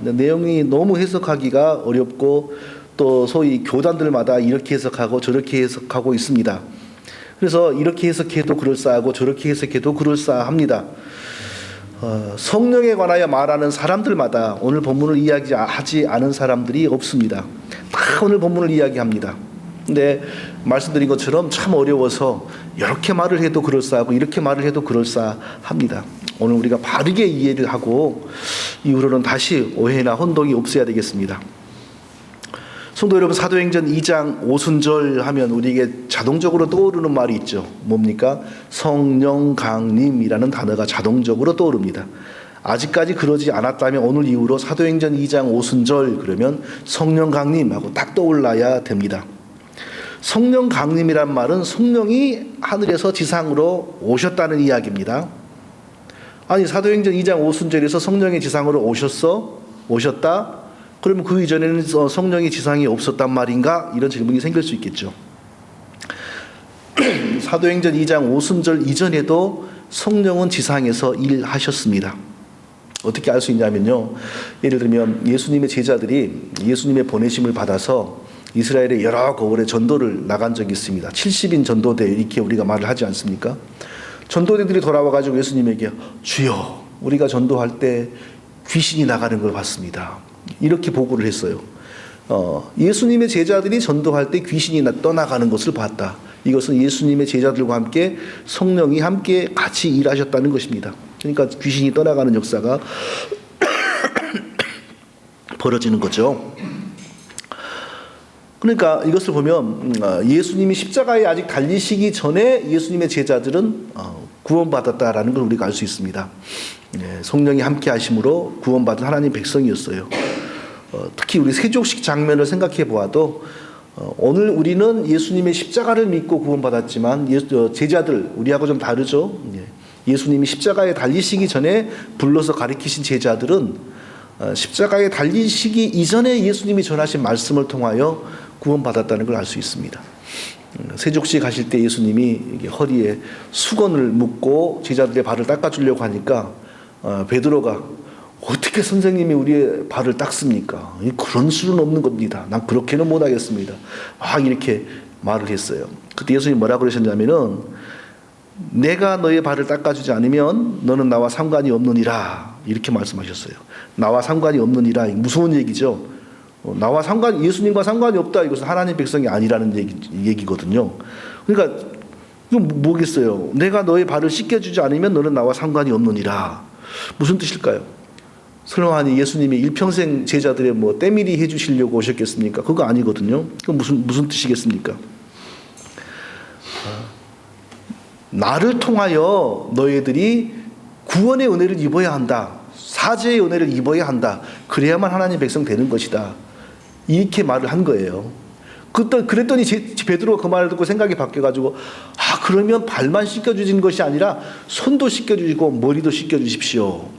내용이 너무 해석하기가 어렵고 또 소위 교단들마다 이렇게 해석하고 저렇게 해석하고 있습니다. 그래서 이렇게 해석해도 그럴싸하고 저렇게 해석해도 그럴싸합니다. 성령에 관하여 말하는 사람들마다 오늘 본문을 이야기하지 않은 사람들이 없습니다. 다 오늘 본문을 이야기합니다. 근데 말씀드린 것처럼 참 어려워서 이렇게 말을 해도 그럴싸하고 이렇게 말을 해도 그럴싸합니다. 오늘 우리가 바르게 이해를 하고 이후로는 다시 오해나 혼동이 없어야 되겠습니다. 성도 여러분, 사도행전 2장 오순절 하면 우리에게 자동적으로 떠오르는 말이 있죠. 뭡니까? 성령 강림이라는 단어가 자동적으로 떠오릅니다. 아직까지 그러지 않았다면 오늘 이후로 사도행전 2장 오순절 그러면 성령 강림하고 딱 떠올라야 됩니다. 성령 강림이란 말은 성령이 하늘에서 지상으로 오셨다는 이야기입니다. 아니, 사도행전 2장 오순절에서 성령이 지상으로 오셨다? 그러면 그 이전에는 성령이 지상에 없었단 말인가? 이런 질문이 생길 수 있겠죠. 사도행전 2장 오순절 이전에도 성령은 지상에서 일하셨습니다. 어떻게 알 수 있냐면요, 예를 들면 예수님의 제자들이 예수님의 보내심을 받아서 이스라엘의 여러 거울에 전도를 나간 적이 있습니다. 70인 전도대 이렇게 우리가 말을 하지 않습니까? 전도대들이 돌아와가지고 예수님에게 주여, 우리가 전도할 때 귀신이 나가는 걸 봤습니다. 이렇게 보고를 했어요. 예수님의 제자들이 전도할 때 귀신이 떠나가는 것을 봤다. 이것은 예수님의 제자들과 함께 성령이 함께 같이 일하셨다는 것입니다. 그러니까 귀신이 떠나가는 역사가 벌어지는 거죠. 그러니까 이것을 보면 예수님이 십자가에 아직 달리시기 전에 예수님의 제자들은 구원받았다라는 걸 우리가 알 수 있습니다. 성령이 함께 하심으로 구원받은 하나님 백성이었어요. 특히 우리 세족식 장면을 생각해 보아도 오늘 우리는 예수님의 십자가를 믿고 구원받았지만 제자들, 우리하고 좀 다르죠. 예수님이 십자가에 달리시기 전에 불러서 가르치신 제자들은 십자가에 달리시기 이전에 예수님이 전하신 말씀을 통하여 구원받았다는 걸 알 수 있습니다. 세족식 하실 때 예수님이 허리에 수건을 묶고 제자들의 발을 닦아주려고 하니까 베드로가 어떻게 선생님이 우리의 발을 닦습니까? 그런 수는 없는 겁니다. 난 그렇게는 못하겠습니다. 막 이렇게 말을 했어요. 그때 예수님이 뭐라고 그러셨냐면은 내가 너의 발을 닦아주지 않으면 너는 나와 상관이 없느니라, 이렇게 말씀하셨어요. 나와 상관이 없느니라, 무서운 얘기죠. 예수님과 상관이 없다, 이것은 하나님 백성이 아니라는 얘기거든요. 그러니까 이건 뭐겠어요? 내가 너의 발을 씻겨주지 않으면 너는 나와 상관이 없느니라. 무슨 뜻일까요? 설마 예수님이 일평생 제자들의 때밀이 해주시려고 오셨겠습니까? 그거 아니거든요. 그건 무슨 뜻이겠습니까? 나를 통하여 너희들이 구원의 은혜를 입어야 한다. 사죄의 은혜를 입어야 한다. 그래야만 하나님 백성 되는 것이다. 이렇게 말을 한 거예요. 그랬더니 베드로가 그 말을 듣고 생각이 바뀌어가지고 그러면 발만 씻겨주신 것이 아니라 손도 씻겨주시고 머리도 씻겨주십시오.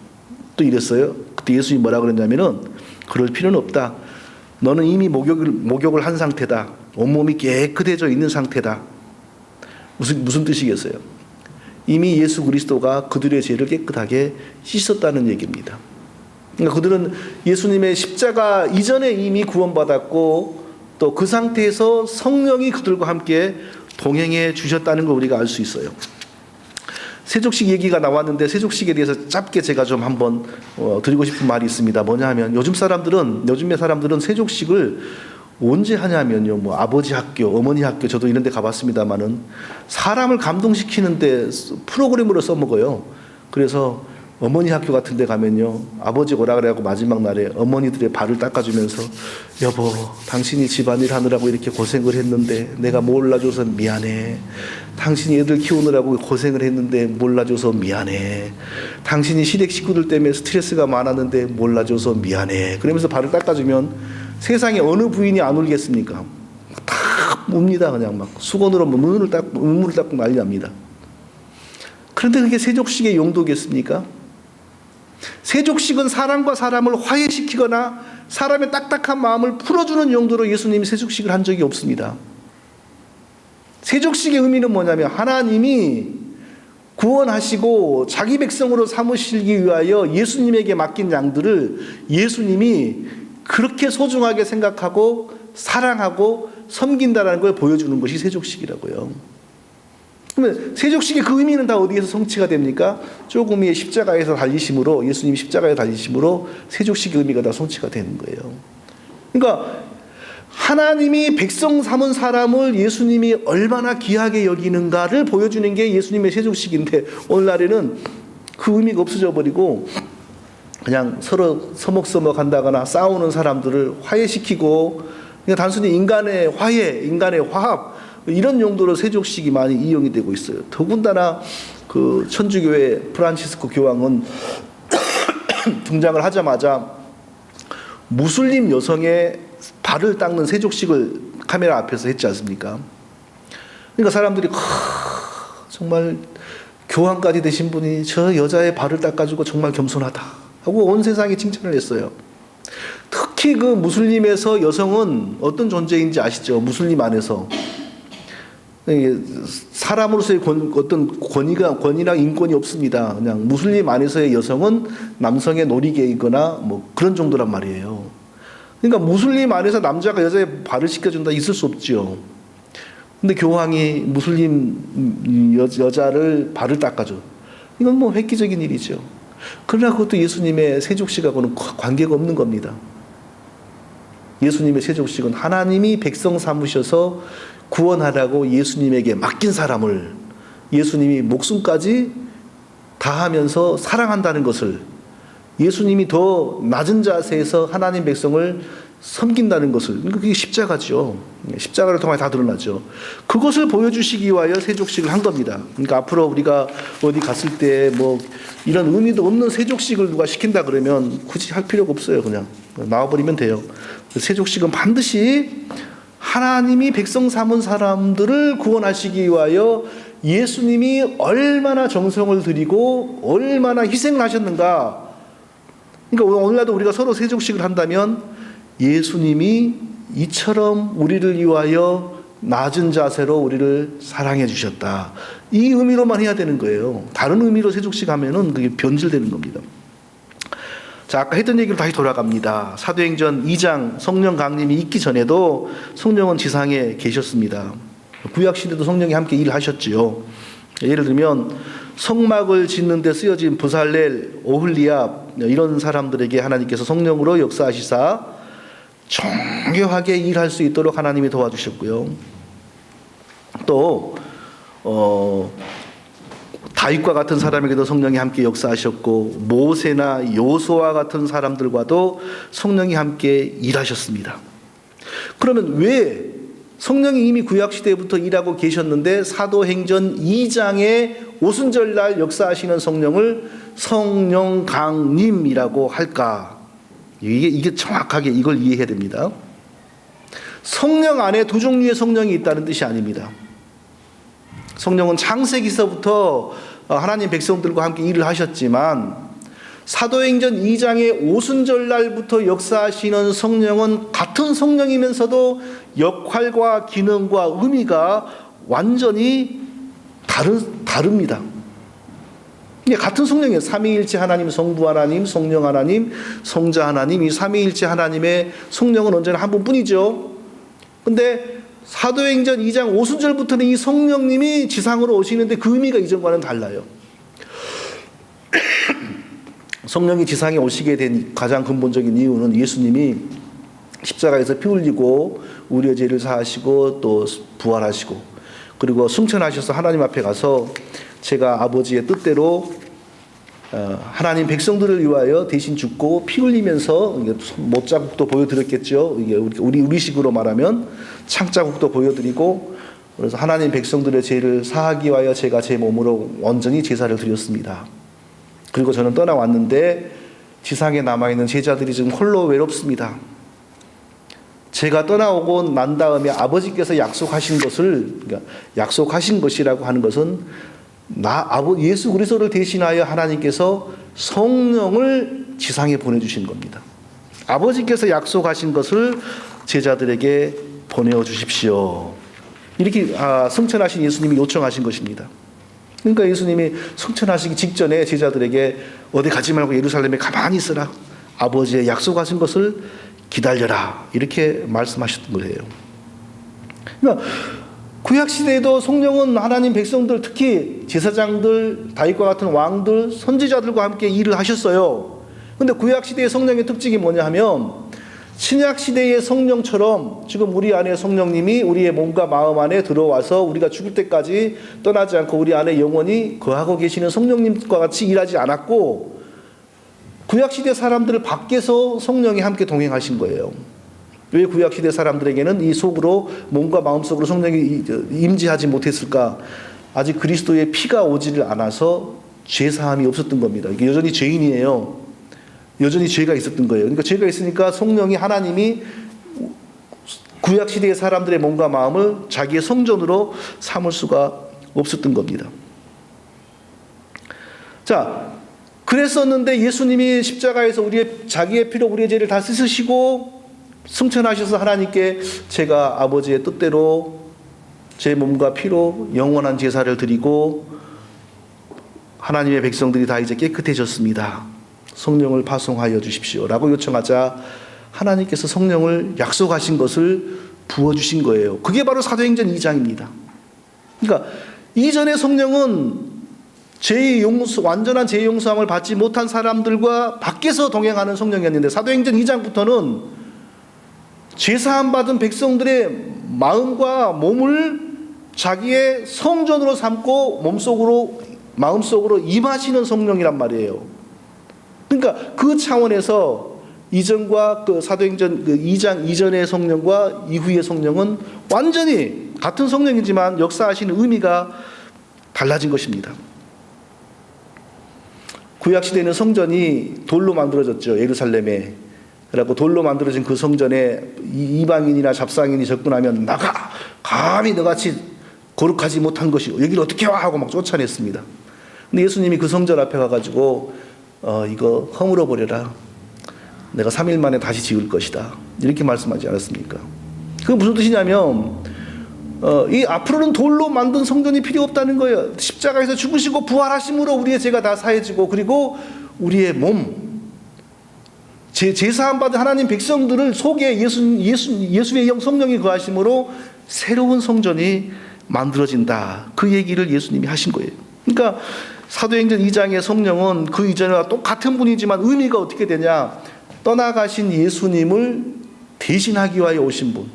또 이랬어요. 그때 예수님이 뭐라 그랬냐면은 그럴 필요는 없다. 너는 이미 목욕을 한 상태다. 온몸이 깨끗해져 있는 상태다. 무슨 뜻이겠어요? 이미 예수 그리스도가 그들의 죄를 깨끗하게 씻었다는 얘기입니다. 그러니까 그들은 예수님의 십자가 이전에 이미 구원받았고 또 그 상태에서 성령이 그들과 함께 동행해 주셨다는 걸 우리가 알 수 있어요. 세족식 얘기가 나왔는데 세족식에 대해서 짧게 제가 좀 한번 드리고 싶은 말이 있습니다. 뭐냐 하면 요즘의 사람들은 세족식을 언제 하냐면요, 아버지 학교, 어머니 학교, 저도 이런 데 가봤습니다만은 사람을 감동시키는데 프로그램으로 써먹어요. 그래서 어머니 학교 같은 데 가면요, 아버지 오라 그래갖고 마지막 날에 어머니들의 발을 닦아주면서 여보, 당신이 집안일 하느라고 이렇게 고생을 했는데 내가 몰라줘서 미안해. 당신이 애들 키우느라고 고생을 했는데 몰라줘서 미안해. 당신이 시댁 식구들 때문에 스트레스가 많았는데 몰라줘서 미안해. 그러면서 발을 닦아주면 세상에 어느 부인이 안 울겠습니까? 다 웁니다. 그냥 막 수건으로 눈물을 닦고 난리 납니다. 그런데 그게 세족식의 용도겠습니까? 세족식은 사람과 사람을 화해시키거나 사람의 딱딱한 마음을 풀어주는 용도로 예수님이 세족식을 한 적이 없습니다. 세족식의 의미는 뭐냐면 하나님이 구원하시고 자기 백성으로 삼으시기 위하여 예수님에게 맡긴 양들을 예수님이 그렇게 소중하게 생각하고 사랑하고 섬긴다라는 걸 보여주는 것이 세족식이라고요. 그러면 세족식의 그 의미는 다 어디에서 성취가 됩니까? 조금 위에 십자가에서 달리심으로, 예수님이 십자가에 달리심으로 세족식의 의미가 다 성취가 되는 거예요. 그러니까 하나님이 백성 삼은 사람을 예수님이 얼마나 귀하게 여기는가를 보여주는 게 예수님의 세족식인데, 오늘날에는 그 의미가 없어져 버리고 그냥 서로 서먹서먹한다거나 싸우는 사람들을 화해시키고 그냥 단순히 인간의 화해, 인간의 화합 이런 용도로 세족식이 많이 이용이 되고 있어요. 더군다나 그 천주교회 프란치스코 교황은 등장을 하자마자 무슬림 여성의 발을 닦는 세족식을 카메라 앞에서 했지 않습니까? 그러니까 사람들이 정말 교황까지 되신 분이 저 여자의 발을 닦아주고 정말 겸손하다 하고 온 세상에 칭찬을 했어요. 특히 그 무슬림에서 여성은 어떤 존재인지 아시죠? 무슬림 안에서 사람으로서의 어떤 권위랑 인권이 없습니다. 그냥 무슬림 안에서의 여성은 남성의 놀이개이거나 뭐 그런 정도란 말이에요. 그러니까 무슬림 안에서 남자가 여자의 발을 씻겨준다 있을 수 없지요. 근데 교황이 무슬림 여자를 발을 닦아줘. 이건 뭐 획기적인 일이죠. 그러나 그것도 예수님의 세족식하고는 관계가 없는 겁니다. 예수님의 세족식은 하나님이 백성 삼으셔서 구원하라고 예수님에게 맡긴 사람을 예수님이 목숨까지 다하면서 사랑한다는 것을, 예수님이 더 낮은 자세에서 하나님 백성을 섬긴다는 것을, 그게 십자가죠. 십자가를 통해 다 드러나죠. 그것을 보여주시기 위하여 세족식을 한 겁니다. 그러니까 앞으로 우리가 어디 갔을 때 뭐 이런 의미도 없는 세족식을 누가 시킨다 그러면 굳이 할 필요가 없어요. 그냥 나와버리면 돼요. 세족식은 반드시 하나님이 백성 삼은 사람들을 구원하시기 위하여 예수님이 얼마나 정성을 들이고 얼마나 희생을 하셨는가. 그러니까 오늘날도 우리가 서로 세족식을 한다면 예수님이 이처럼 우리를 위하여 낮은 자세로 우리를 사랑해 주셨다. 이 의미로만 해야 되는 거예요. 다른 의미로 세족식 하면은 그게 변질되는 겁니다. 자, 아까 했던 얘기로 다시 돌아갑니다. 사도행전 2장 성령 강림이 있기 전에도 성령은 지상에 계셨습니다. 구약시대도 성령이 함께 일을 하셨지요. 예를 들면 성막을 짓는 데 쓰여진 부살렐, 오홀리압 이런 사람들에게 하나님께서 성령으로 역사하시사 정교하게 일할 수 있도록 하나님이 도와주셨고요. 또 다윗과 같은 사람에게도 성령이 함께 역사하셨고, 모세나 요수아 같은 사람들과도 성령이 함께 일하셨습니다. 그러면 왜 성령이 이미 구약시대부터 일하고 계셨는데 사도행전 2장의 오순절날 역사하시는 성령을 성령 강림이라고 할까? 이게 정확하게 이걸 이해해야 됩니다. 성령 안에 두 종류의 성령이 있다는 뜻이 아닙니다. 성령은 창세기서부터 하나님 백성들과 함께 일을 하셨지만 사도행전 2장의 오순절날부터 역사하시는 성령은 같은 성령이면서도 역할과 기능과 의미가 완전히 다릅니다. 같은 성령이에요. 삼위일체 하나님, 성부 하나님, 성령 하나님, 성자 하나님, 이 삼위일체 하나님의 성령은 언제나 한 분뿐이죠. 근데 사도행전 2장 오순절부터는 이 성령님이 지상으로 오시는데 그 의미가 이전과는 달라요. 성령이 지상에 오시게 된 가장 근본적인 이유는 예수님이 십자가에서 피 흘리고 우리의 죄를 사하시고 또 부활하시고 그리고 승천하셔서 하나님 앞에 가서 제가 아버지의 뜻대로 하나님 백성들을 위하여 대신 죽고 피 흘리면서 못자국도 보여드렸겠죠. 이게 우리식으로 말하면 창자국도 보여드리고, 그래서 하나님 백성들의 죄를 사하기 위하여 제가 제 몸으로 온전히 제사를 드렸습니다. 그리고 저는 떠나왔는데 지상에 남아있는 제자들이 지금 홀로 외롭습니다. 제가 떠나오고 난 다음에 아버지께서 약속하신 것을, 그러니까 약속하신 것이라고 하는 것은 예수 그리스도를 대신하여 하나님께서 성령을 지상에 보내주신 겁니다. 아버지께서 약속하신 것을 제자들에게 보내어 주십시오. 이렇게 승천하신 예수님이 요청하신 것입니다. 그러니까 예수님이 승천하시기 직전에 제자들에게 어디 가지 말고 예루살렘에 가만히 있으라. 아버지의 약속하신 것을 기다려라. 이렇게 말씀하셨던 거예요. 그러니까 구약시대에도 성령은 하나님 백성들, 특히 제사장들, 다윗과 같은 왕들, 선지자들과 함께 일을 하셨어요. 그런데 구약시대의 성령의 특징이 뭐냐 하면 신약시대의 성령처럼 지금 우리 안에 성령님이 우리의 몸과 마음 안에 들어와서 우리가 죽을 때까지 떠나지 않고 우리 안에 영원히 거하고 계시는 성령님과 같이 일하지 않았고, 구약시대 사람들을 밖에서 성령이 함께 동행하신 거예요. 왜 구약시대 사람들에게는 이 속으로, 몸과 마음속으로 성령이 임재하지 못했을까? 아직 그리스도의 피가 오지를 않아서 죄사함이 없었던 겁니다. 이게 여전히 죄인이에요. 여전히 죄가 있었던 거예요. 그러니까 죄가 있으니까 성령이, 하나님이 구약시대의 사람들의 몸과 마음을 자기의 성전으로 삼을 수가 없었던 겁니다. 자, 그랬었는데 예수님이 십자가에서 자기의 피로 우리의 죄를 다 씻으시고 승천하셔서 하나님께 제가 아버지의 뜻대로 제 몸과 피로 영원한 제사를 드리고 하나님의 백성들이 다 이제 깨끗해졌습니다. 성령을 파송하여 주십시오 라고 요청하자 하나님께서 성령을 약속하신 것을 부어주신 거예요. 그게 바로 사도행전 2장입니다. 그러니까 이전의 성령은 완전한 죄의 용서함을 받지 못한 사람들과 밖에서 동행하는 성령이었는데, 사도행전 2장부터는 죄사함 받은 백성들의 마음과 몸을 자기의 성전으로 삼고 마음속으로 임하시는 성령이란 말이에요. 그러니까 그 차원에서 이전과 그 사도행전 2장 이전의 성령과 이후의 성령은 완전히 같은 성령이지만 역사하시는 의미가 달라진 것입니다. 구약시대에는 성전이 돌로 만들어졌죠. 예루살렘에. 그래갖고 돌로 만들어진 그 성전에 이방인이나 잡상인이 접근하면 나가! 감히 너같이 거룩하지 못한 것이 여기를 어떻게 와! 하고 막 쫓아냈습니다. 근데 예수님이 그 성전 앞에 가가지고 이거 허물어 버려라. 내가 3일 만에 다시 지을 것이다. 이렇게 말씀하지 않았습니까? 그게 무슨 뜻이냐면 이 앞으로는 돌로 만든 성전이 필요 없다는 거예요. 십자가에서 죽으시고 부활하심으로 우리의 죄가 다 사해지고, 그리고 우리의 몸, 제사함 받은 하나님 백성들을 속에 예수의 영 성령이 거하심으로 새로운 성전이 만들어진다. 그 얘기를 예수님이 하신 거예요. 그러니까 사도행전 2장의 성령은 그 이전과 똑같은 분이지만 의미가 어떻게 되냐? 떠나가신 예수님을 대신하기 위하여 오신 분.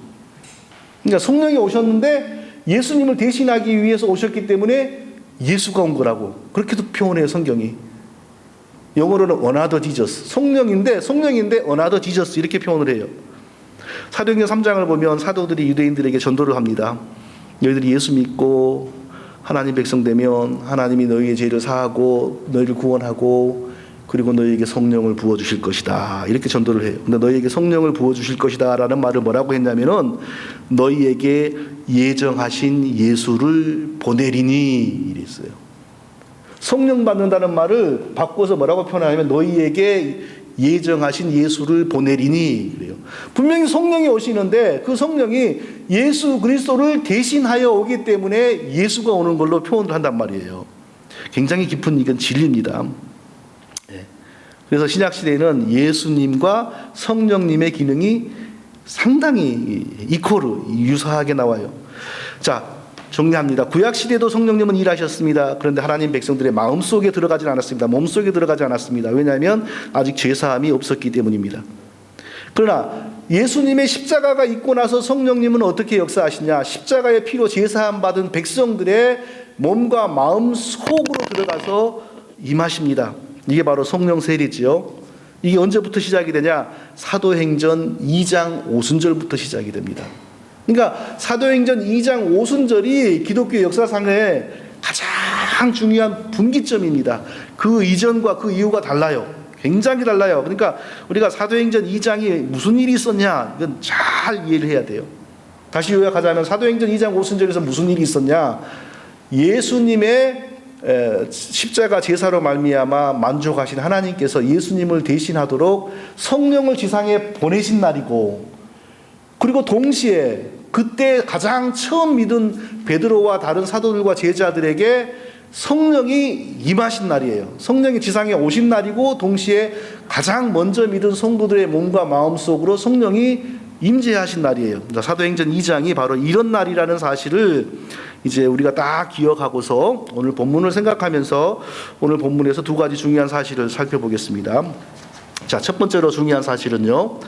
그러니까 성령이 오셨는데 예수님을 대신하기 위해서 오셨기 때문에 예수가 온 거라고 그렇게도 표현해요, 성경이. 영어로는 another Jesus. 성령인데 another Jesus 이렇게 표현을 해요. 사도행전 3장을 보면 사도들이 유대인들에게 전도를 합니다. 너희들이 예수 믿고 하나님 백성 되면 하나님이 너희의 죄를 사하고 너희를 구원하고 그리고 너희에게 성령을 부어주실 것이다. 이렇게 전도를 해요. 근데 너희에게 성령을 부어주실 것이다 라는 말을 뭐라고 했냐면은 너희에게 예정하신 예수를 보내리니 이랬어요. 성령 받는다는 말을 바꿔서 뭐라고 표현하냐면 너희에게 예정하신 예수를 보내리니 그래요. 분명히 성령이 오시는데 그 성령이 예수 그리스도를 대신하여 오기 때문에 예수가 오는 걸로 표현을 한단 말이에요. 굉장히 깊은 이건 진리입니다. 그래서 신약시대에는 예수님과 성령님의 기능이 상당히 유사하게 나와요. 자, 정리합니다. 구약시대도 성령님은 일하셨습니다. 그런데 하나님 백성들의 마음속에 들어가지 않았습니다. 몸속에 들어가지 않았습니다. 왜냐하면 아직 죄사함이 없었기 때문입니다. 그러나 예수님의 십자가가 있고 나서 성령님은 어떻게 역사하시냐? 십자가의 피로 죄사함 받은 백성들의 몸과 마음 속으로 들어가서 임하십니다. 이게 바로 성령 세례지요. 이게 언제부터 시작이 되냐? 사도행전 2장 오순절부터 시작이 됩니다. 그러니까 사도행전 2장 오순절이 기독교 역사상의 가장 중요한 분기점입니다. 그 이전과 그 이후가 달라요. 굉장히 달라요. 그러니까 우리가 사도행전 2장이 무슨 일이 있었냐 이건 잘 이해를 해야 돼요. 다시 요약하자면 사도행전 2장 오순절에서 무슨 일이 있었냐? 예수님의 십자가 제사로 말미암아 만족하신 하나님께서 예수님을 대신하도록 성령을 지상에 보내신 날이고, 그리고 동시에 그때 가장 처음 믿은 베드로와 다른 사도들과 제자들에게 성령이 임하신 날이에요. 성령이 지상에 오신 날이고 동시에 가장 먼저 믿은 성도들의 몸과 마음 속으로 성령이 임재하신 날이에요. 사도행전 2장이 바로 이런 날이라는 사실을 이제 우리가 딱 기억하고서 오늘 본문을 생각하면서 오늘 본문에서 두 가지 중요한 사실을 살펴보겠습니다. 자, 첫 번째로 중요한 사실은요.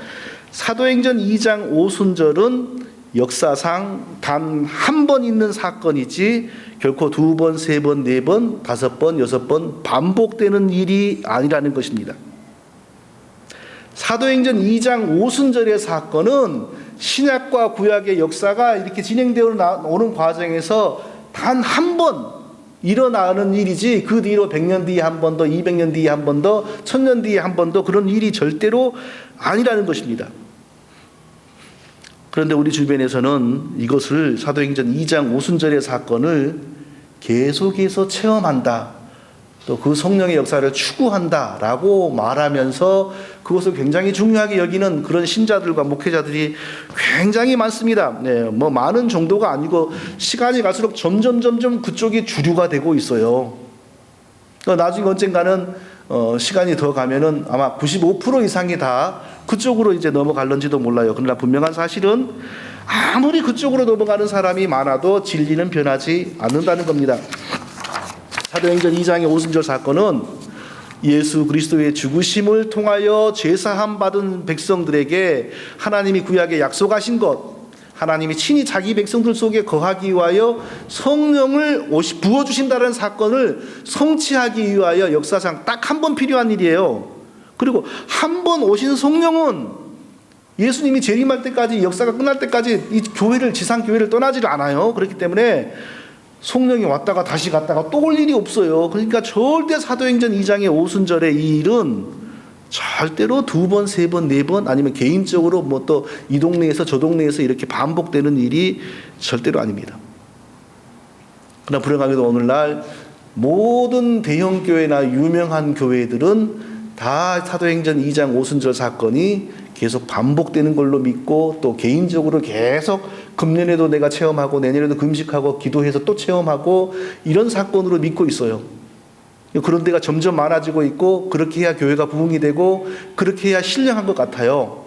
사도행전 2장 오순절은 역사상 단 한 번 있는 사건이지 결코 두 번, 세 번, 네 번, 다섯 번, 여섯 번 반복되는 일이 아니라는 것입니다. 사도행전 2장 오순절의 사건은 신약과 구약의 역사가 이렇게 진행되어 오는 과정에서 단 한 번 일어나는 일이지 그 뒤로 100년 뒤에 한 번 더, 200년 뒤에 한 번 더, 1000년 뒤에 한 번 더 그런 일이 절대로 아니라는 것입니다. 그런데 우리 주변에서는 이것을 사도행전 2장 오순절의 사건을 계속해서 체험한다. 또 그 성령의 역사를 추구한다라고 말하면서 그것을 굉장히 중요하게 여기는 그런 신자들과 목회자들이 굉장히 많습니다. 네, 뭐 많은 정도가 아니고 시간이 갈수록 점점 그쪽이 주류가 되고 있어요. 나중에 언젠가는 시간이 더 가면은 아마 95% 이상이 다 그쪽으로 이제 넘어갈런지도 몰라요. 그러나 분명한 사실은 아무리 그쪽으로 넘어가는 사람이 많아도 진리는 변하지 않는다는 겁니다. 사도행전 2장의 오순절 사건은 예수 그리스도의 죽으심을 통하여 죄사함 받은 백성들에게 하나님이 구약에 약속하신 것, 하나님이 친히 자기 백성들 속에 거하기 위하여 성령을 부어주신다는 사건을 성취하기 위하여 역사상 딱 한 번 필요한 일이에요. 그리고 한 번 오신 성령은 예수님이 재림할 때까지, 역사가 끝날 때까지 이 교회를, 지상 교회를 떠나지를 않아요. 그렇기 때문에 성령이 왔다가 다시 갔다가 또 올 일이 없어요. 그러니까 절대 사도행전 2장의 오순절의 이 일은 절대로 두 번, 세 번, 네 번 아니면 개인적으로 뭐 또 이 동네에서 저 동네에서 이렇게 반복되는 일이 절대로 아닙니다. 그러나 불행하게도 오늘날 모든 대형 교회나 유명한 교회들은 다 사도행전 2장 오순절 사건이 계속 반복되는 걸로 믿고 또 개인적으로 계속 금년에도 내가 체험하고 내년에도 금식하고 기도해서 또 체험하고 이런 사건으로 믿고 있어요. 그런 데가 점점 많아지고 있고 그렇게 해야 교회가 부흥이 되고 그렇게 해야 신령한 것 같아요.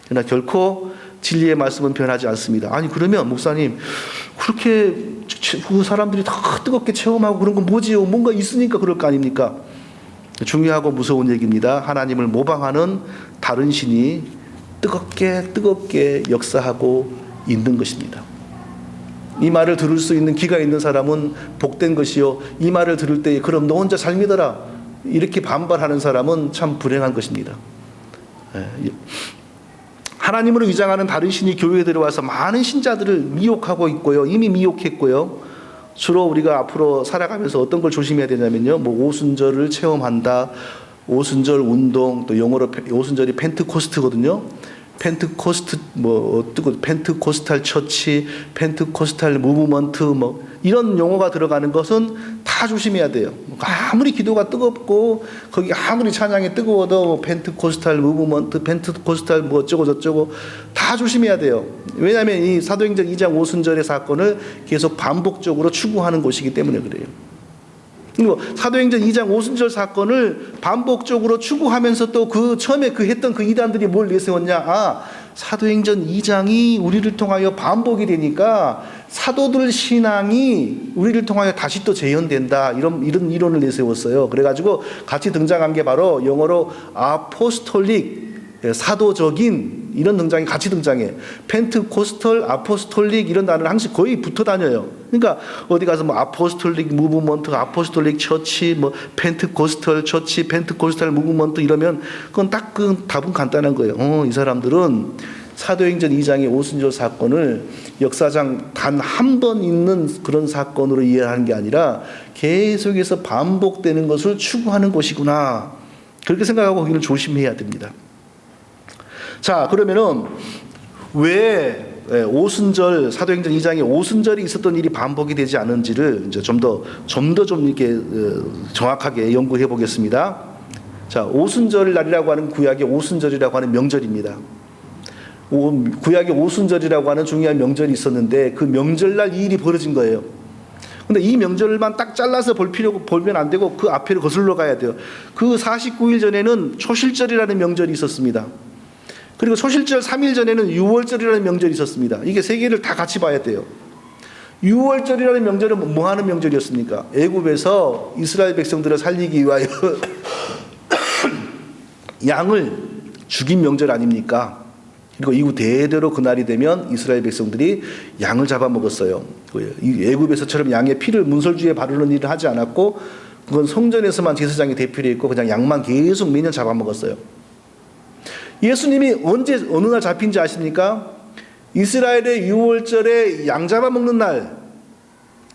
그러나 결코 진리의 말씀은 변하지 않습니다. 아니 그러면 목사님 그렇게 그 사람들이 다 뜨겁게 체험하고 그런 건 뭐지요? 뭔가 있으니까 그럴 거 아닙니까? 중요하고 무서운 얘기입니다. 하나님을 모방하는 다른 신이 뜨겁게 역사하고 있는 것입니다. 이 말을 들을 수 있는 귀가 있는 사람은 복된 것이요, 이 말을 들을 때 그럼 너 혼자 잘 믿어라 이렇게 반발하는 사람은 참 불행한 것입니다. 하나님으로 위장하는 다른 신이 교회에 들어와서 많은 신자들을 미혹하고 있고요, 이미 미혹했고요. 주로 우리가 앞으로 살아가면서 어떤 걸 조심해야 되냐면요, 뭐 오순절을 체험한다, 오순절 운동, 또 영어로 오순절이 펜트코스트거든요. 펜트코스트 펜트코스탈 처치, 펜트코스탈 무브먼트 뭐 이런 용어가 들어가는 것은 다 조심해야 돼요. 아무리 기도가 뜨겁고 거기 아무리 찬양이 뜨거워도 펜트코스탈 무브먼트, 펜트코스탈 뭐 어쩌고 저쩌고 다 조심해야 돼요. 왜냐하면 이 사도행전 2장 오순절의 사건을 계속 반복적으로 추구하는 곳이기 때문에 그래요. 그리고 사도행전 2장 오순절 사건을 반복적으로 추구하면서 또 그 처음에 했던 그 이단들이 뭘 내세웠냐? 사도행전 2장이 우리를 통하여 반복이 되니까 사도들 신앙이 우리를 통하여 다시 또 재현된다. 이런 이론을 내세웠어요. 그래가지고 같이 등장한 게 바로 영어로 아포스톨릭, 사도적인 이런 등장이 같이 등장해. 펜트코스털, 아포스톨릭 이런 단어를 항상 거의 붙어 다녀요. 그러니까 어디 가서 뭐 아포스톨릭 무브먼트, 아포스톨릭 처치, 뭐 펜트코스털 처치, 펜트코스탈 무브먼트 이러면 그건 딱 그 답은 간단한 거예요. 이 사람들은 사도행전 2장의 오순절 사건을 역사상 단 한 번 있는 그런 사건으로 이해하는 게 아니라 계속해서 반복되는 것을 추구하는 것이구나. 그렇게 생각하고 거기를 조심해야 됩니다. 자, 그러면은 왜 오순절, 사도행전 2장에 오순절이 있었던 일이 반복이 되지 않은지를 이제 좀 더 이렇게 정확하게 연구해 보겠습니다. 자, 오순절 날이라고 하는 구약의 오순절이라고 하는 명절입니다. 구약의 오순절이라고 하는 중요한 명절이 있었는데 그 명절날 이 일이 벌어진 거예요. 근데 이 명절만 딱 잘라서 보면 안 되고 그 앞에로 거슬러 가야 돼요. 그 49일 전에는 초실절이라는 명절이 있었습니다. 그리고 초실절 3일 전에는 유월절이라는 명절이 있었습니다. 이게 세 개를 다 같이 봐야 돼요. 유월절이라는 명절은 뭐 하는 명절이었습니까? 애굽에서 이스라엘 백성들을 살리기 위하여 양을 죽인 명절 아닙니까? 그리고 이후 대대로 그날이 되면 이스라엘 백성들이 양을 잡아먹었어요. 애굽에서처럼 양의 피를 문설주에 바르는 일을 하지 않았고, 그건 성전에서만 제사장이 대표로 했고 그냥 양만 계속 매년 잡아먹었어요. 예수님이 언제 어느 날 잡힌지 아십니까? 이스라엘의 유월절에 양 잡아먹는 날,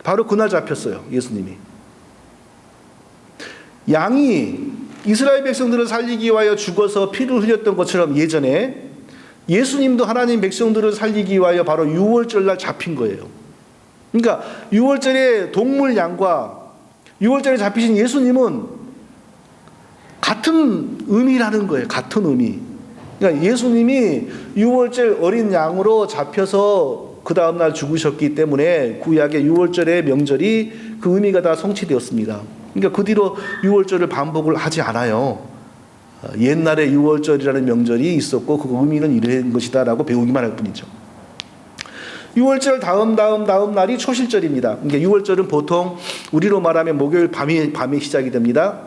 바로 그날 잡혔어요. 예수님이. 양이 이스라엘 백성들을 살리기 위하여 죽어서 피를 흘렸던 것처럼 예전에 예수님도 하나님 백성들을 살리기 위하여 바로 유월절 날 잡힌 거예요. 그러니까 유월절에 동물 양과 유월절에 잡히신 예수님은 같은 의미라는 거예요. 같은 의미. 그러니까 예수님이 유월절 어린 양으로 잡혀서 그 다음날 죽으셨기 때문에 구약의 유월절의 명절이 그 의미가 다 성취되었습니다. 그러니까 그 뒤로 유월절을 반복을 하지 않아요. 옛날에 유월절이라는 명절이 있었고 그 의미는 이런 것이다 라고 배우기만 할 뿐이죠. 유월절 다음 날이 초실절입니다. 그러니까 유월절은 보통 우리로 말하면 목요일 밤에 시작이 됩니다.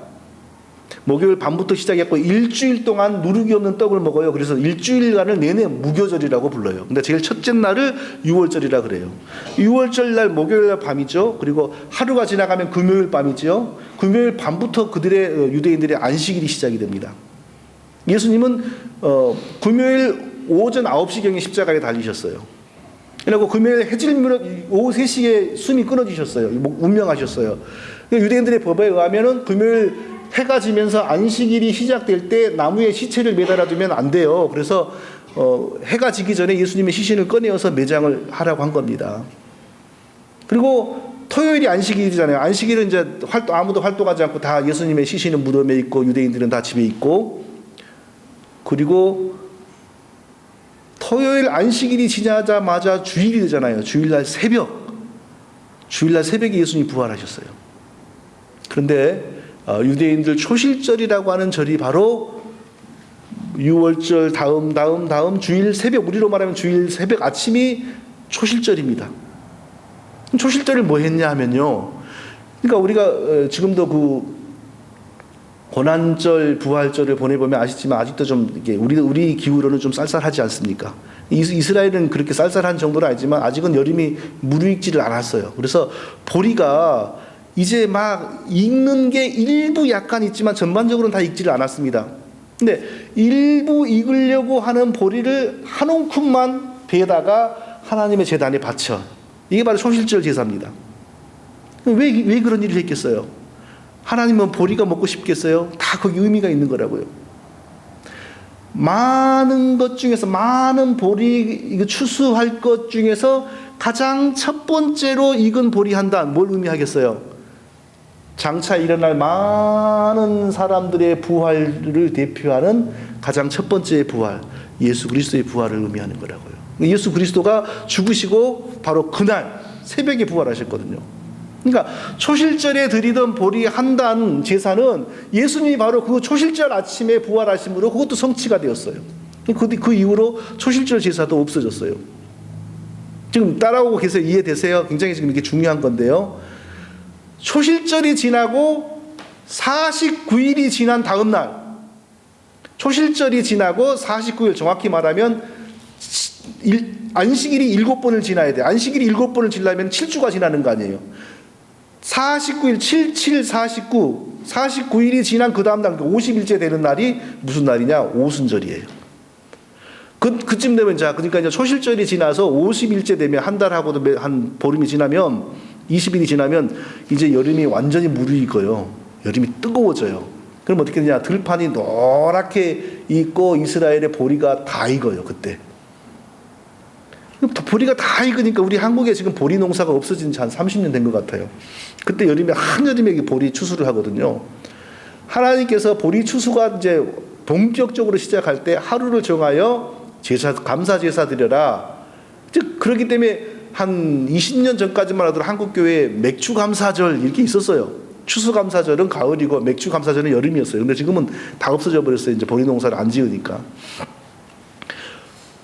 목요일 밤부터 시작했고 일주일 동안 누룩이 없는 떡을 먹어요. 그래서 일주일간을 내내 무교절이라고 불러요. 근데 제일 첫째 날을 유월절이라 그래요. 유월절 날 목요일 날 밤이죠. 그리고 하루가 지나가면 금요일 밤이죠. 금요일 밤부터 그들의 유대인들의 안식일이 시작이 됩니다. 예수님은 금요일 오전 9시경에 십자가에 달리셨어요. 그리고 금요일 해질녘 오후 3시에 숨이 끊어지셨어요. 운명하셨어요. 유대인들의 법에 의하면은 금요일 해가 지면서 안식일이 시작될 때 나무에 시체를 매달아 두면 안 돼요. 그래서 해가 지기 전에 예수님의 시신을 꺼내어서 매장을 하라고 한 겁니다. 그리고 토요일이 안식일이잖아요. 안식일은 이제 아무도 활동하지 않고 다 예수님의 시신은 무덤에 있고 유대인들은 다 집에 있고, 그리고 토요일 안식일이 지나자마자 주일이 되잖아요. 주일날 새벽에 예수님이 부활하셨어요. 그런데 유대인들 초실절이라고 하는 절이 바로 유월절 다음 주일 새벽, 우리로 말하면 주일 새벽 아침이 초실절입니다. 초실절을 뭐 했냐 하면요, 그러니까 우리가 지금도 그 고난절, 부활절을 보내보면 아시지만 아직도 좀 이게 우리 기후로는 좀 쌀쌀하지 않습니까? 이스라엘은 그렇게 쌀쌀한 정도는 아니지만 아직은 여름이 무르익지를 않았어요. 그래서 보리가 이제 막 익는 게 일부 약간 있지만 전반적으로는 다 익지를 않았습니다. 근데 일부 익으려고 하는 보리를 한 움큼만 배에다가 하나님의 제단에 바쳐. 이게 바로 초실절 제사입니다. 왜 그런 일을 했겠어요? 하나님은 보리가 먹고 싶겠어요? 다 거기 의미가 있는 거라고요. 많은 것 중에서, 많은 보리 추수할 것 중에서 가장 첫 번째로 익은 보리 한 단, 뭘 의미하겠어요? 장차 일어날 많은 사람들의 부활을 대표하는 가장 첫 번째 부활, 예수 그리스도의 부활을 의미하는 거라고요. 예수 그리스도가 죽으시고 바로 그날 새벽에 부활하셨거든요. 그러니까 초실절에 드리던 보리 한 단 제사는 예수님이 바로 그 초실절 아침에 부활하심으로 그것도 성취가 되었어요. 그 이후로 초실절 제사도 없어졌어요. 지금 따라오고 계세요? 이해되세요? 굉장히 지금 이게 중요한 건데요. 초실절이 지나고 49일이 지난 다음 날, 초실절이 지나고 49일, 정확히 말하면 안식일이 7번을 지나야 돼. 안식일이 7번을 지나면 7주가 지나는 거 아니에요. 49일, 7, 49, 49일이 지난 그 다음 날, 50일째 되는 날이 무슨 날이냐? 오순절이에요. 그쯤 되면, 그러니까 이제 초실절이 지나서 50일째 되면, 한 달하고도 한 보름이 지나면, 20일이 지나면 이제 여름이 완전히 무르익어요. 여름이 뜨거워져요. 그럼 어떻게 되냐? 들판이 노랗게 익고 이스라엘의 보리가 다 익어요. 그때. 보리가 다 익으니까 우리 한국에 지금 보리 농사가 없어진 지 한 30년 된 것 같아요. 그때 한여름에 보리 추수를 하거든요. 하나님께서 보리 추수가 이제 본격적으로 시작할 때 하루를 정하여 감사 제사 드려라. 즉 그렇기 때문에 한 20년 전까지만 하더라도 한국교회에 맥주감사절 이렇게 있었어요. 추수감사절은 가을이고 맥주감사절은 여름이었어요. 근데 지금은 다 없어져 버렸어요. 이제 보리 농사를 안 지으니까.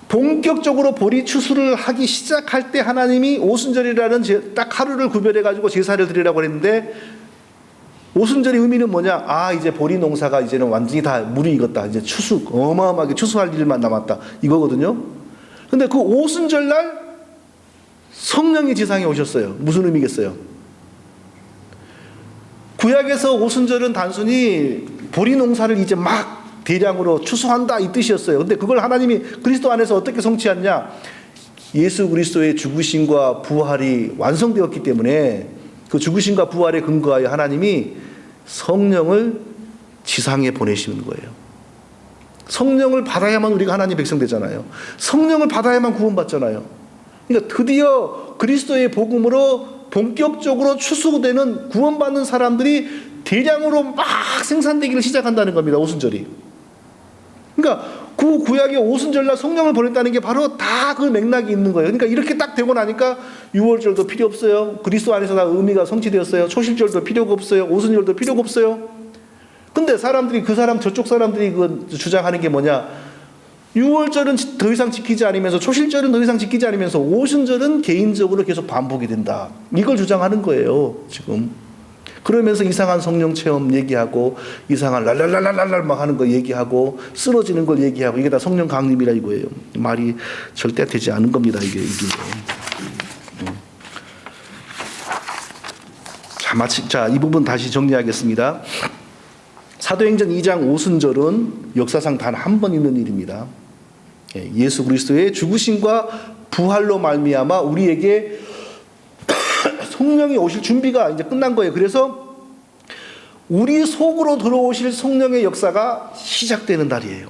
본격적으로 보리 추수를 하기 시작할 때 하나님이 오순절이라는 딱 하루를 구별해 가지고 제사를 드리라고 했는데, 오순절의 의미는 뭐냐? 아, 이제 보리 농사가 이제는 완전히 다 물이 익었다. 이제 추수, 어마어마하게 추수할 일만 남았다. 이거거든요. 근데 그 오순절날 성령이 지상에 오셨어요. 무슨 의미겠어요? 구약에서 오순절은 단순히 보리 농사를 이제 막 대량으로 추수한다 이 뜻이었어요. 근데 그걸 하나님이 그리스도 안에서 어떻게 성취했냐? 예수 그리스도의 죽으심과 부활이 완성되었기 때문에 그 죽으심과 부활에 근거하여 하나님이 성령을 지상에 보내시는 거예요. 성령을 받아야만 우리가 하나님 백성 되잖아요. 성령을 받아야만 구원받잖아요. 그러니까 드디어 그리스도의 복음으로 본격적으로 추수되는 구원받는 사람들이 대량으로 막 생산되기를 시작한다는 겁니다. 오순절이. 그러니까 그 구약의 오순절날 성령을 보냈다는 게 바로 다 그 맥락이 있는 거예요. 그러니까 이렇게 딱 되고 나니까 유월절도 필요 없어요. 그리스도 안에서 다 의미가 성취되었어요. 초실절도 필요가 없어요. 오순절도 필요가 없어요. 근데 사람들이 저쪽 사람들이 그 주장하는 게 뭐냐? 유월절은 더 이상 지키지 않으면서, 초실절은 더 이상 지키지 않으면서 오순절은 개인적으로 계속 반복이 된다. 이걸 주장하는 거예요, 지금. 그러면서 이상한 성령 체험 얘기하고, 이상한 랄랄랄랄랄 막 하는 거 얘기하고, 쓰러지는 걸 얘기하고, 이게 다 성령 강림이라 이거예요. 말이 절대 되지 않은 겁니다, 이게. 자, 이 부분 다시 정리하겠습니다. 사도행전 2장 오순절은 역사상 단 한 번 있는 일입니다. 예수 그리스도의 죽으심과 부활로 말미암아 우리에게 성령이 오실 준비가 이제 끝난 거예요. 그래서 우리 속으로 들어오실 성령의 역사가 시작되는 날이에요.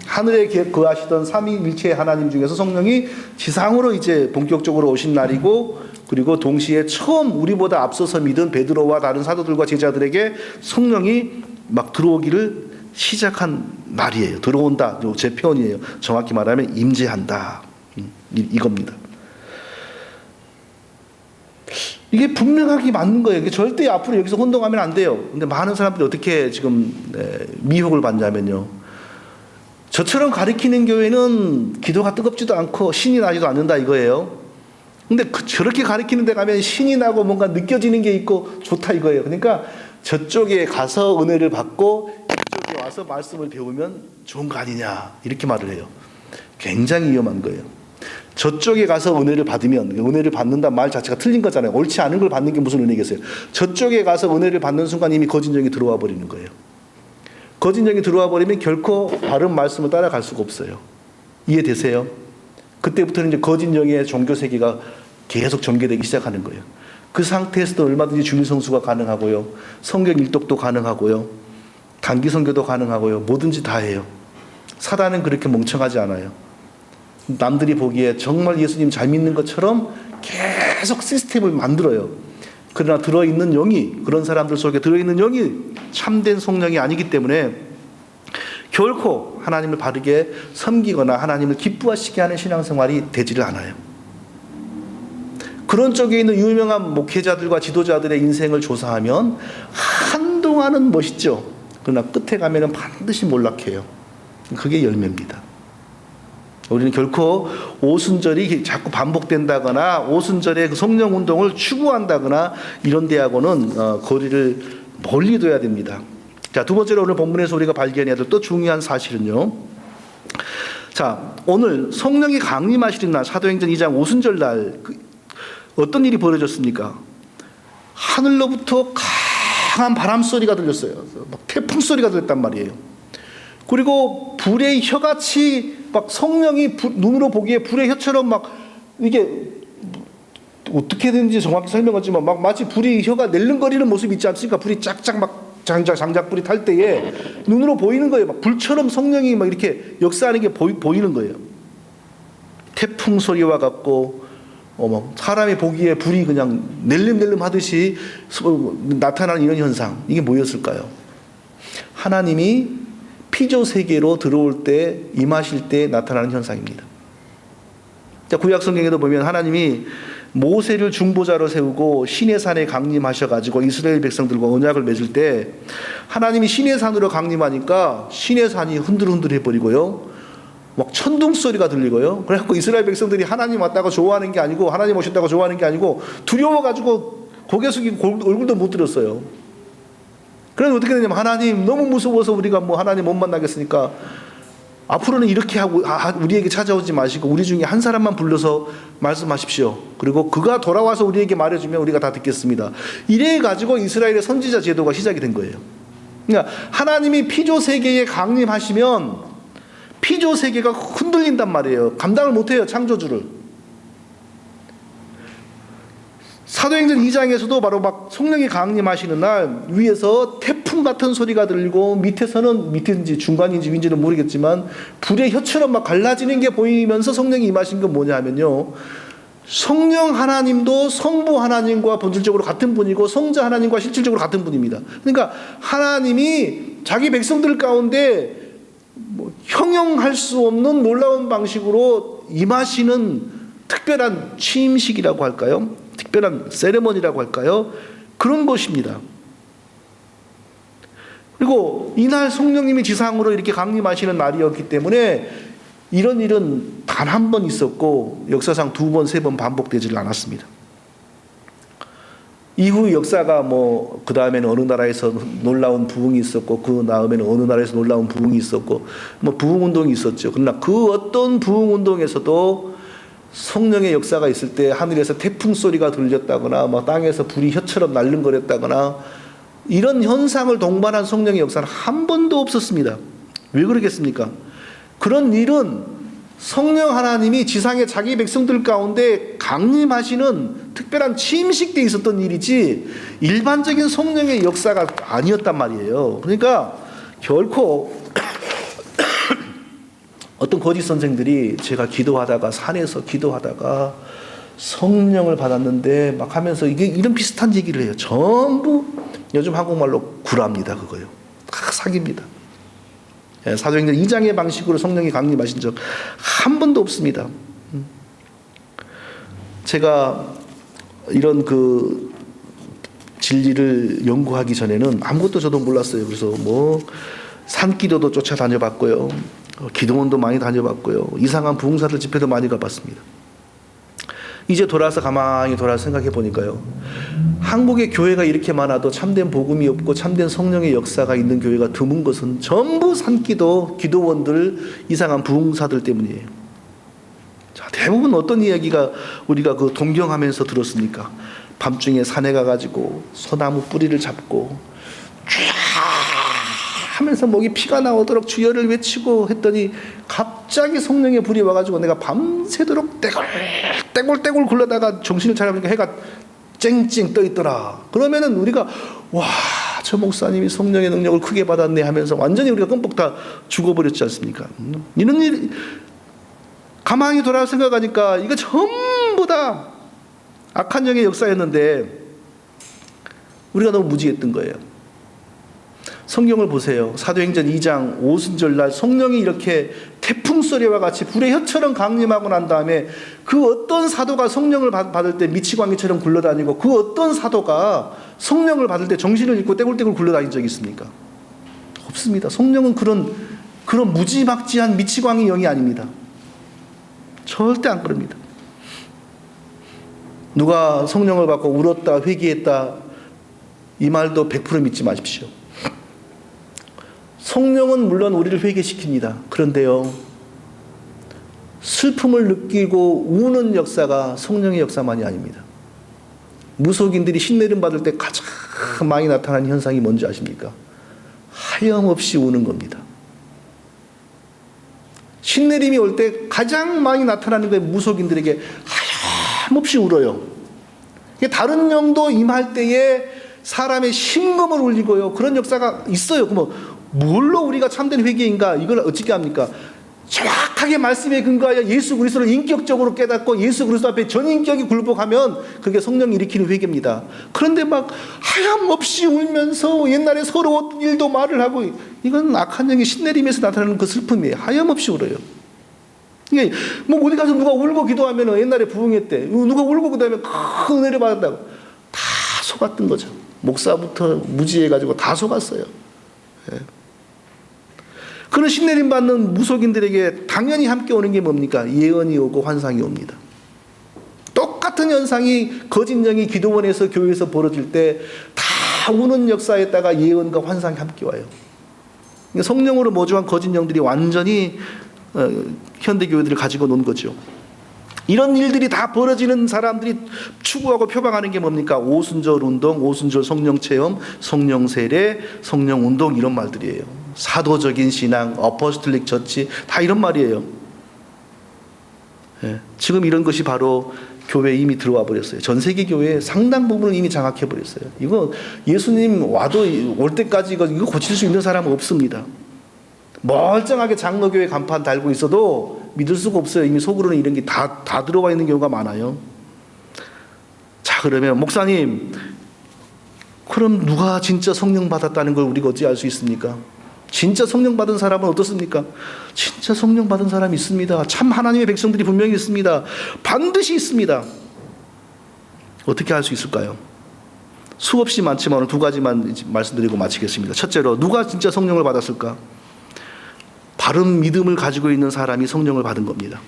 하늘에 거하시던 삼위일체 하나님 중에서 성령이 지상으로 이제 본격적으로 오신 날이고, 그리고 동시에 처음 우리보다 앞서서 믿은 베드로와 다른 사도들과 제자들에게 성령이 막 들어오기를 시작한 날이에요. 들어온다. 제 표현이에요. 정확히 말하면 임재한다. 이겁니다. 이게 분명하게 맞는 거예요. 절대 앞으로 여기서 혼동하면 안 돼요. 근데 많은 사람들이 어떻게 지금 미혹을 받냐면요. 저처럼 가리키는 교회는 기도가 뜨겁지도 않고 신이 나지도 않는다 이거예요. 근데 저렇게 가리키는 데 가면 신이 나고 뭔가 느껴지는 게 있고 좋다 이거예요. 그러니까 저쪽에 가서 은혜를 받고 이쪽에 와서 말씀을 배우면 좋은 거 아니냐 이렇게 말을 해요. 굉장히 위험한 거예요. 저쪽에 가서 은혜를 받으면, 은혜를 받는다는 말 자체가 틀린 거잖아요. 옳지 않은 걸 받는 게 무슨 은혜겠어요. 저쪽에 가서 은혜를 받는 순간 이미 거짓 영이 들어와 버리는 거예요. 거짓 영이 들어와 버리면 결코 바른 말씀을 따라갈 수가 없어요. 이해되세요? 그때부터는 이제 거짓 영의 종교 세계가 계속 전개되기 시작하는 거예요. 그 상태에서도 얼마든지 주일 성수가 가능하고요. 성경 일독도 가능하고요. 단기 선교도 가능하고요. 뭐든지 다 해요. 사단은 그렇게 멍청하지 않아요. 남들이 보기에 정말 예수님 잘 믿는 것처럼 계속 시스템을 만들어요. 그러나 들어있는 영이, 그런 사람들 속에 들어있는 영이 참된 성령이 아니기 때문에 결코 하나님을 바르게 섬기거나 하나님을 기뻐하시게 하는 신앙생활이 되지를 않아요. 그런 쪽에 있는 유명한 목회자들과 지도자들의 인생을 조사하면 한동안은 멋있죠. 그러나 끝에 가면은 반드시 몰락해요. 그게 열매입니다. 우리는 결코 오순절이 자꾸 반복된다거나 오순절의 그 성령 운동을 추구한다거나 이런 데하고는 거리를 멀리 둬야 됩니다. 자, 두 번째로 오늘 본문에서 우리가 발견해야 될 또 중요한 사실은요. 자, 오늘 성령이 강림하시는 날, 사도행전 2장 오순절 날 어떤 일이 벌어졌습니까? 하늘로부터 강한 바람 소리가 들렸어요. 막 태풍 소리가 들렸단 말이에요. 그리고 불의 혀같이 막 성령이 눈으로 보기에 불의 혀처럼 막 이게 어떻게 되는지 정확히 설명하지만 막 마치 불이 혀가 낼름거리는 모습이 있지 않습니까? 불이 짝짝 막 장작불이 탈 때에 눈으로 보이는 거예요. 막 불처럼 성령이 막 이렇게 역사하는 게 보이는 거예요. 태풍 소리와 같고 사람이 보기에 불이 그냥 낼름낼름 하듯이 나타나는 이런 현상, 이게 뭐였을까요? 하나님이 피조 세계로 들어올 때, 임하실 때 나타나는 현상입니다. 구약 성경에도 보면 하나님이 모세를 중보자로 세우고 시내산에 강림하셔가지고 이스라엘 백성들과 언약을 맺을 때 하나님이 시내산으로 강림하니까 시내산이 흔들흔들해버리고요, 막 천둥 소리가 들리고요. 그래갖고 이스라엘 백성들이 하나님 왔다고 좋아하는 게 아니고, 하나님 오셨다고 좋아하는 게 아니고 두려워가지고 고개 숙이고 얼굴도 못 들었어요. 그래서 어떻게 되냐면, 하나님 너무 무서워서 우리가 뭐 하나님 못 만나겠으니까 앞으로는 이렇게 하고 우리에게 찾아오지 마시고 우리 중에 한 사람만 불러서 말씀하십시오. 그리고 그가 돌아와서 우리에게 말해주면 우리가 다 듣겠습니다. 이래 가지고 이스라엘의 선지자 제도가 시작이 된 거예요. 그러니까 하나님이 피조 세계에 강림하시면 피조 세계가 흔들린단 말이에요. 감당을 못해요, 창조주를. 사도행전 2장에서도 바로 막 성령이 강림하시는 날 위에서 태풍 같은 소리가 들리고 밑에서는, 밑인지 중간인지 위인지는 모르겠지만 불의 혀처럼 막 갈라지는 게 보이면서 성령이 임하신 건 뭐냐 하면요, 성령 하나님도 성부 하나님과 본질적으로 같은 분이고 성자 하나님과 실질적으로 같은 분입니다. 그러니까 하나님이 자기 백성들 가운데 뭐 형용할 수 없는 놀라운 방식으로 임하시는 특별한 취임식이라고 할까요? 특별한 세레머니라고 할까요? 그런 것입니다. 그리고 이날 성령님이 지상으로 이렇게 강림하시는 날이었기 때문에 이런 일은 단 한 번 있었고 역사상 2번, 3번 반복되지를 않았습니다. 이후 역사가 뭐 그 다음에는 어느 나라에서 놀라운 부흥이 있었고 그 다음에는 어느 나라에서 놀라운 부흥이 있었고 뭐 부흥운동이 있었죠. 그러나 그 어떤 부흥운동에서도 성령의 역사가 있을 때 하늘에서 태풍 소리가 들렸다거나 막 땅에서 불이 혀처럼 날름거렸다거나 이런 현상을 동반한 성령의 역사는 한 번도 없었습니다. 왜 그러겠습니까? 그런 일은 성령 하나님이 지상의 자기 백성들 가운데 강림하시는 특별한 취임식 때 있었던 일이지 일반적인 성령의 역사가 아니었단 말이에요. 그러니까 결코 어떤 거짓 선생들이 제가 기도하다가 산에서 기도하다가 성령을 받았는데 막 하면서 이게 이런 비슷한 얘기를 해요. 전부 요즘 한국말로 구라입니다. 그거요. 다 사기입니다. 사도행전 2장의 방식으로 성령이 강림하신 적 한 번도 없습니다. 제가 이런 그 진리를 연구하기 전에는 아무것도 저도 몰랐어요. 그래서 뭐 산기도도 쫓아다녀봤고요. 기도원도 많이 다녀봤고요. 이상한 부흥사들 집회도 많이 가봤습니다. 이제 돌아서 가만히 돌아서 생각해 보니까요, 한국의 교회가 이렇게 많아도 참된 복음이 없고 참된 성령의 역사가 있는 교회가 드문 것은 전부 산기도, 기도원들, 이상한 부흥사들 때문이에요. 자, 대부분 어떤 이야기가 우리가 그 동경하면서 들었습니까? 밤중에 산에 가가지고 소나무 뿌리를 잡고 하면서 목이 피가 나오도록 주여를 외치고 했더니 갑자기 성령의 불이 와가지고 내가 밤새도록 떼굴떼굴 굴러다가 정신을 차려보니까 해가 쨍쨍 떠 있더라. 그러면은 우리가 와, 저 목사님이 성령의 능력을 크게 받았네 하면서 완전히 우리가 끔뻑 다 죽어버렸지 않습니까? 이런 일 가만히 돌아서 생각하니까 이거 전부 다 악한 영의 역사였는데 우리가 너무 무지했던 거예요. 성경을 보세요. 사도행전 2장 오순절날 성령이 이렇게 태풍 소리와 같이 불의 혀처럼 강림하고 난 다음에 그 어떤 사도가 성령을 받을 때 미치광이처럼 굴러다니고 그 어떤 사도가 성령을 받을 때 정신을 잃고 떼굴떼굴 굴러다닌 적이 있습니까? 없습니다. 성령은 그런 무지막지한 미치광이 영이 아닙니다. 절대 안 그럽니다. 누가 성령을 받고 울었다, 회개했다, 이 말도 100% 믿지 마십시오. 성령은 물론 우리를 회개시킵니다. 그런데요, 슬픔을 느끼고 우는 역사가 성령의 역사만이 아닙니다. 무속인들이 신내림 받을 때 가장 많이 나타나는 현상이 뭔지 아십니까? 하염없이 우는 겁니다. 신내림이 올 때 가장 많이 나타나는 게 무속인들에게 하염없이 울어요. 다른 영도 임할 때에 사람의 심금을 울리고요. 그런 역사가 있어요. 그러면 뭘로 우리가 참된 회개인가? 이걸 어떻게 합니까? 정확하게 말씀에 근거하여 예수 그리스도를 인격적으로 깨닫고 예수 그리스도 앞에 전인격이 굴복하면 그게 성령이 일으키는 회개입니다. 그런데 막 하염없이 울면서 옛날에 서러웠던 일도 말을 하고, 이건 악한 영이 신내림에서 나타나는 그 슬픔이에요. 하염없이 울어요. 그러니까 뭐 어디 가서 누가 울고 기도하면 옛날에 부흥회 때 누가 울고 기도하면 큰 은혜를 받았다고 다 속았던 거죠. 목사부터 무지해가지고 다 속았어요. 예. 그런 신내림 받는 무속인들에게 당연히 함께 오는 게 뭡니까? 예언이 오고 환상이 옵니다. 똑같은 현상이 거짓 영이 기도원에서 교회에서 벌어질 때 다 우는 역사에다가 예언과 환상이 함께 와요. 성령으로 모조한 거짓 영들이 완전히 현대 교회들을 가지고 논 거죠. 이런 일들이 다 벌어지는 사람들이 추구하고 표방하는 게 뭡니까? 오순절 운동, 오순절 성령 체험, 성령 세례, 성령 운동 이런 말들이에요. 사도적인 신앙, 어포스톨릭 처치 다 이런 말이에요. 예, 지금 이런 것이 바로 교회에 이미 들어와 버렸어요. 전 세계 교회의 상당 부분을 이미 장악해 버렸어요. 이거 예수님 와도 올 때까지 이거 고칠 수 있는 사람은 없습니다. 멀쩡하게 장로교회 간판 달고 있어도 믿을 수가 없어요. 이미 속으로는 이런 게 다 들어와 있는 경우가 많아요. 자, 그러면 목사님, 그럼 누가 진짜 성령 받았다는 걸 우리가 어찌 알 수 있습니까? 진짜 성령 받은 사람은 어떻습니까? 진짜 성령 받은 사람이 있습니다. 참 하나님의 백성들이 분명히 있습니다. 반드시 있습니다. 어떻게 알 수 있을까요? 수없이 많지만 오늘 두 가지만 말씀드리고 마치겠습니다. 첫째로, 누가 진짜 성령을 받았을까? 바른 믿음을 가지고 있는 사람이 성령을 받은 겁니다.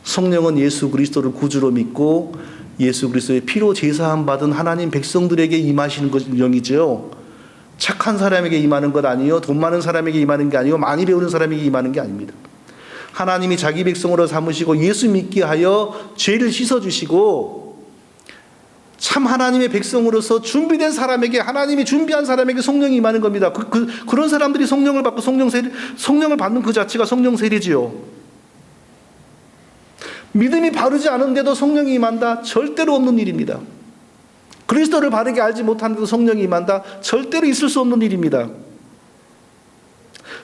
성령은 예수 그리스도를 구주로 믿고 예수 그리스도의 피로 제사함 받은 하나님 백성들에게 임하시는 영이죠. 착한 사람에게 임하는 것 아니요, 돈 많은 사람에게 임하는 게 아니요, 많이 배우는 사람에게 임하는 게 아닙니다. 하나님이 자기 백성으로 삼으시고 예수 믿게 하여 죄를 씻어주시고 참 하나님의 백성으로서 준비된 사람에게, 하나님이 준비한 사람에게 성령이 임하는 겁니다. 그런 사람들이 성령을 받고 성령을 받는 그 자체가 성령 세례지요. 믿음이 바르지 않은데도 성령이 임한다? 절대로 없는 일입니다. 그리스도를 바르게 알지 못하는데도 성령이 임한다? 절대로 있을 수 없는 일입니다.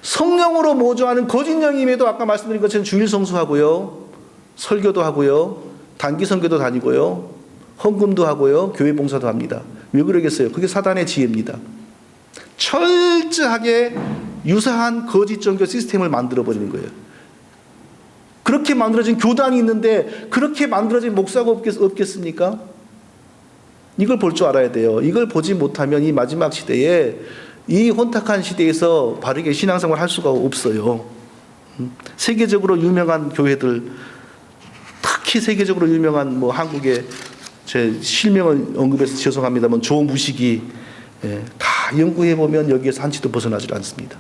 성령으로 모조하는 거짓 영임에도 아까 말씀드린 것처럼 주일 성수하고요, 설교도 하고요, 단기 선교도 다니고요, 헌금도 하고요, 교회 봉사도 합니다. 왜 그러겠어요? 그게 사단의 지혜입니다. 철저하게 유사한 거짓 종교 시스템을 만들어버리는 거예요. 그렇게 만들어진 교단이 있는데 그렇게 만들어진 목사가 없겠습니까? 이걸 볼 줄 알아야 돼요. 이걸 보지 못하면 이 마지막 시대에, 이 혼탁한 시대에서 바르게 신앙생활을 할 수가 없어요. 세계적으로 유명한 교회들, 특히 세계적으로 유명한 한국의, 제 실명을 언급해서 죄송합니다만 조무식이, 다 연구해보면 여기에서 한치도 벗어나질 않습니다.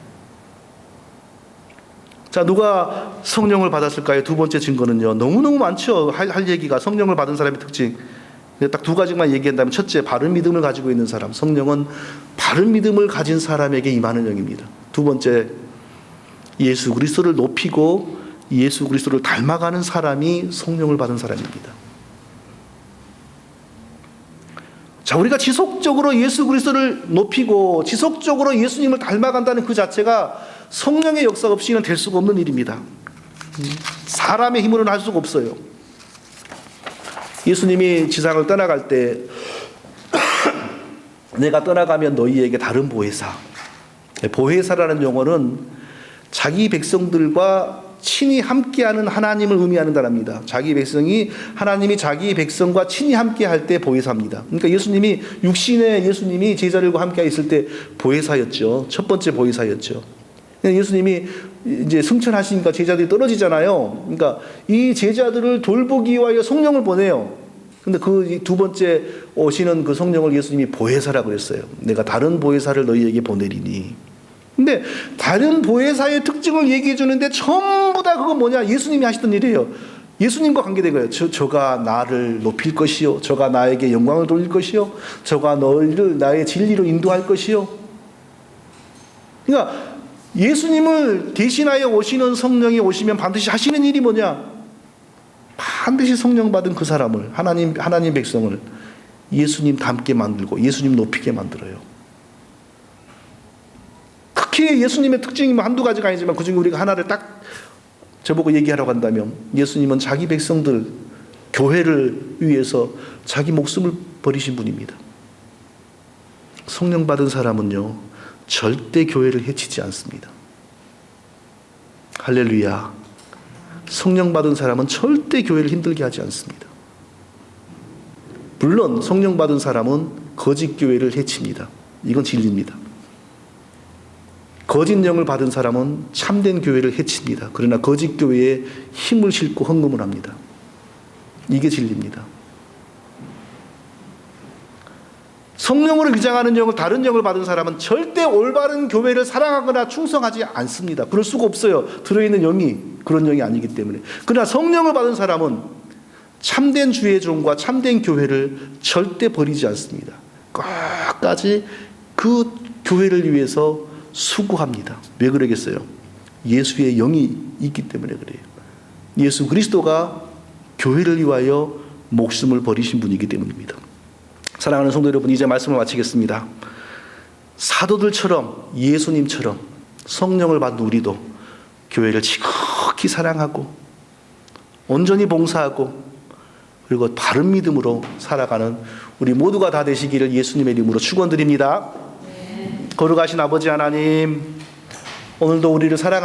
자, 누가 성령을 받았을까요? 두 번째 증거는요, 너무너무 많죠. 할 얘기가. 성령을 받은 사람의 특징 딱 두 가지만 얘기한다면, 첫째, 바른 믿음을 가지고 있는 사람. 성령은 바른 믿음을 가진 사람에게 임하는 영입니다. 두 번째, 예수 그리스도를 높이고 예수 그리스도를 닮아가는 사람이 성령을 받은 사람입니다. 자, 우리가 지속적으로 예수 그리스도를 높이고 지속적으로 예수님을 닮아간다는 그 자체가 성령의 역사 없이는 될 수가 없는 일입니다. 사람의 힘으로는 할 수가 없어요. 예수님이 지상을 떠나갈 때 내가 떠나가면 너희에게 다른 보혜사, 보혜사라는 용어는 자기 백성들과 친히 함께하는 하나님을 의미하는 단어입니다. 하나님이 자기 백성과 친히 함께할 때 보혜사입니다. 그러니까 육신의 예수님이 제자들과 함께 있을 때 보혜사였죠. 첫 번째 보혜사였죠. 예수님이 이제 승천하시니까 제자들이 떨어지잖아요. 그러니까 이 제자들을 돌보기 위하여 성령을 보내요. 근데 그 두 번째 오시는 그 성령을 예수님이 보혜사라고 그랬어요. 내가 다른 보혜사를 너희에게 보내리니. 근데 다른 보혜사의 특징을 얘기해 주는데 전부 다 그거 뭐냐? 예수님이 하시던 일이에요. 예수님과 관계된 거예요. 저가 나를 높일 것이요, 저가 나에게 영광을 돌릴 것이요, 저가 너희를 나의 진리로 인도할 것이요. 그러니까 예수님을 대신하여 오시는 성령이 오시면 반드시 하시는 일이 뭐냐? 반드시 성령 받은 그 사람을, 하나님 백성을 예수님 닮게 만들고 예수님 높이게 만들어요. 특히 예수님의 특징이 한두 가지가 아니지만 그중에 우리가 하나를 딱 저보고 얘기하라고 한다면, 예수님은 자기 백성들, 교회를 위해서 자기 목숨을 버리신 분입니다. 성령 받은 사람은요, 절대 교회를 해치지 않습니다. 할렐루야. 성령 받은 사람은 절대 교회를 힘들게 하지 않습니다. 물론 성령 받은 사람은 거짓 교회를 해칩니다. 이건 진리입니다. 거짓 영을 받은 사람은 참된 교회를 해칩니다. 그러나 거짓 교회에 힘을 싣고 헌금을 합니다. 이게 진리입니다. 성령으로 위장하는 영을 다른 영을 받은 사람은 절대 올바른 교회를 사랑하거나 충성하지 않습니다. 그럴 수가 없어요. 들어있는 영이 그런 영이 아니기 때문에. 그러나 성령을 받은 사람은 참된 주의 종과 참된 교회를 절대 버리지 않습니다. 끝까지 그 교회를 위해서 수고합니다. 왜 그러겠어요? 예수의 영이 있기 때문에 그래요. 예수 그리스도가 교회를 위하여 목숨을 버리신 분이기 때문입니다. 사랑하는 성도 여러분, 이제 말씀을 마치겠습니다. 사도들처럼 예수님처럼 성령을 받은 우리도 교회를 지극히 사랑하고 온전히 봉사하고 그리고 바른 믿음으로 살아가는 우리 모두가 다 되시기를 예수님의 이름으로 축원드립니다. 거룩하신 아버지 하나님, 오늘도 우리를 사랑하시고